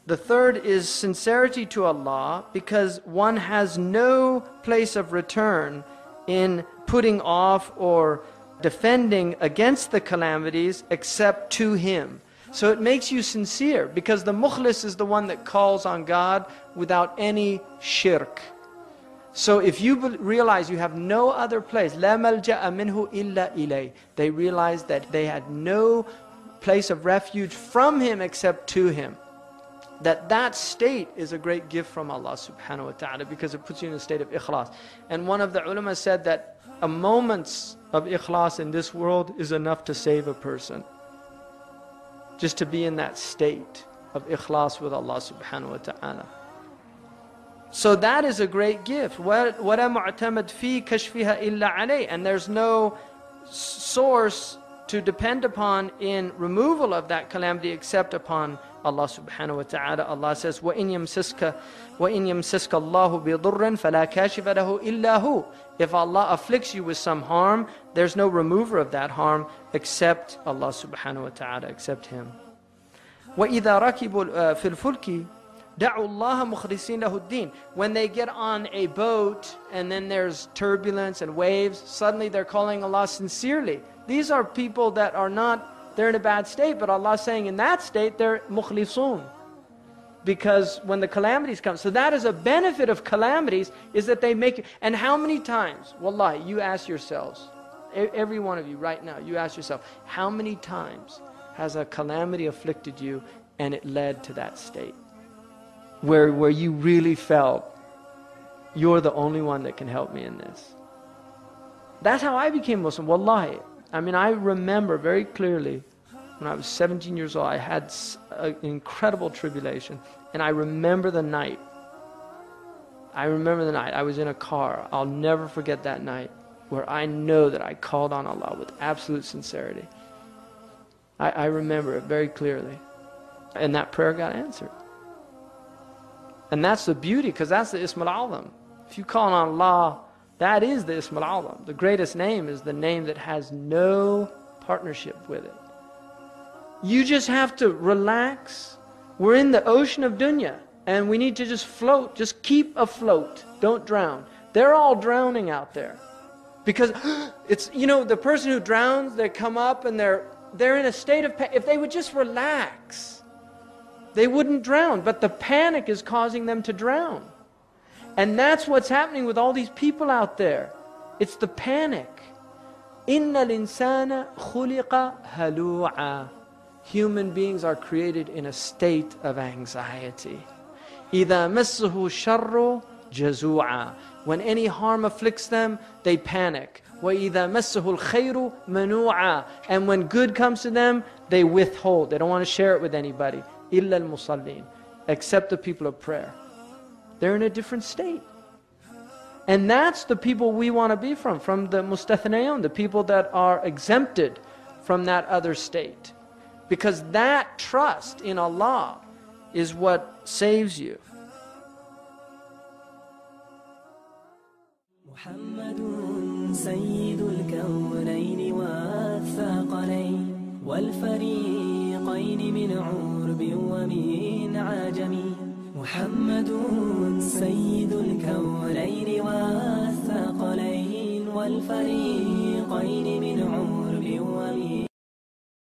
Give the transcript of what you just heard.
The third is sincerity to Allah, because one has no place of return in putting off or defending against the calamities except to Him. So it makes you sincere, because the mukhlis is the one that calls on God without any shirk. So if you realize you have no other place, لَا مَلْجَأَ مِنْهُ إِلَّا إِلَيْهِ, they realized that they had no place of refuge from Him except to Him. That state is a great gift from Allah subhanahu wa ta'ala, because it puts you in a state of ikhlas. And one of the ulama said that a moment of ikhlas in this world is enough to save a person. Just to be in that state of ikhlas with Allah subhanahu wa ta'ala. So that is a great gift. وَلَا مُعْتَمَدْ فِي كَشْفِهَا إِلَّا عَلَيْهِ. And there's no source to depend upon in removal of that calamity except upon Allah subhanahu wa ta'ala. Allah says, وَإِن يَمْسَسْكَ اللَّهُ بِضُرٍّ فَلَا كَاشِفَ لَهُ إِلَّا هُ. If Allah afflicts you with some harm, there's no remover of that harm except Allah subhanahu wa ta'ala, except Him. وَإِذَا رَكِبُوا فِي الْفُلْكِ دَعُوا اللَّهَ مُخْلِصِينَ لَهُ الدِّينَ. When they get on a boat and then there's turbulence and waves, suddenly they're calling Allah sincerely. These are people that are not, they're in a bad state, but Allah is saying in that state they're mukhlisun. Because when the calamities come, so that is a benefit of calamities, is that they make you. And how many times, wallahi, you ask yourselves, every one of you right now, you ask yourself, how many times has a calamity afflicted you and it led to that state? Where you really felt, you're the only one that can help me in this. That's how I became Muslim, wallahi. I mean, I remember very clearly, when I was 17 years old, I had an incredible tribulation. And I remember the night. I was in a car. I'll never forget that night, where I know that I called on Allah with absolute sincerity. I remember it very clearly. And that prayer got answered. And that's the beauty, because that's the Ism al-Azam. If you call on Allah, that is the Ism al-Azam. The greatest name is the name that has no partnership with it. You just have to relax. We're in the ocean of dunya, and we need to just float. Just keep afloat. Don't drown. They're all drowning out there. Because it's, you know, the person who drowns, they come up and they're in a state of panic. If they would just relax, they wouldn't drown. But the panic is causing them to drown. And that's what's happening with all these people out there. It's the panic. إِنَّ الْإِنسَانَ خُلِقَ هَلُوعًا. Human beings are created in a state of anxiety. إِذَا مَسَّهُ الشَّرُّ جَزُوعًا. When any harm afflicts them, they panic. وَإِذَا مَسَّهُ الْخَيْرُ مَنُوعًا. And when good comes to them, they withhold. They don't want to share it with anybody. إِلَّا الْمُصَلِّينَ. Except the people of prayer. They're in a different state. And that's the people we want to be from the mustathnayon, the people that are exempted from that other state. Because that trust in Allah is what saves you. محمد سيد الكونين والثقلين والفريقين من عرب ومن عجم. محمد سيد الكونين والثقلين والفريقين من عرب